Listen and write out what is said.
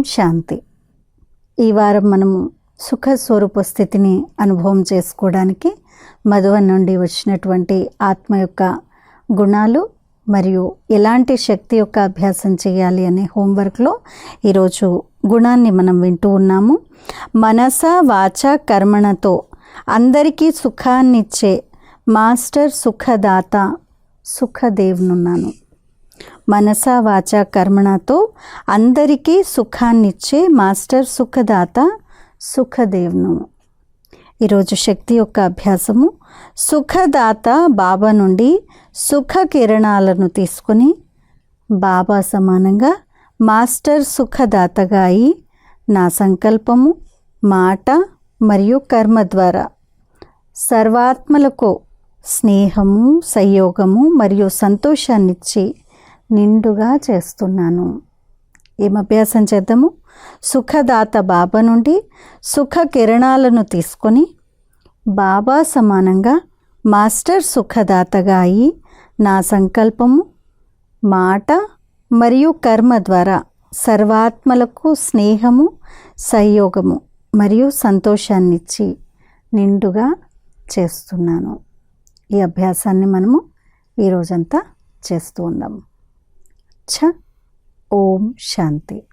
శాంతి. ఈ వారం మనము సుఖ స్వరూప స్థితిని అనుభవం చేసుకోవడానికి మధువన్ నుండి వచ్చినటువంటి ఆత్మ యొక్క గుణాలు మరియు ఎలాంటి శక్తి యొక్క అభ్యాసం చేయాలి అనే హోంవర్క్లో ఈరోజు గుణాన్ని మనం వింటూ ఉన్నాము. మనస వాచ కర్మణతో అందరికీ సుఖాన్నిచ్చే మాస్టర్ సుఖదాత సుఖదేవ్నున్నాను. మనస వాచ కర్మణతో అందరికీ సుఖాన్నిచ్చే మాస్టర్ సుఖదాత సుఖదేవ్ను. ఈరోజు శక్తి యొక్క అభ్యాసము. సుఖదాత బాబా నుండి సుఖ కిరణాలను తీసుకుని బాబా సమానంగా మాస్టర్ సుఖదాతగా అయి నా సంకల్పము, మాట మరియు కర్మ ద్వారా సర్వాత్మలకు స్నేహము, సంయోగము మరియు సంతోషాన్నిచ్చి నిండుగా చేస్తున్నాను. ఏం అభ్యాసం చేద్దాము? సుఖదాత బాబా నుండి సుఖ కిరణాలను తీసుకొని బాబా సమానంగా మాస్టర్ సుఖదాతగా అయి నా సంకల్పము, మాట మరియు కర్మ ద్వారా సర్వాత్మలకు స్నేహము, సంయోగము మరియు సంతోషాన్నిచ్చి నిండుగా చేస్తున్నాను. ఈ అభ్యాసాన్ని మనము ఈరోజంతా చేస్తూ ఉందాము. ఓం శాంతి.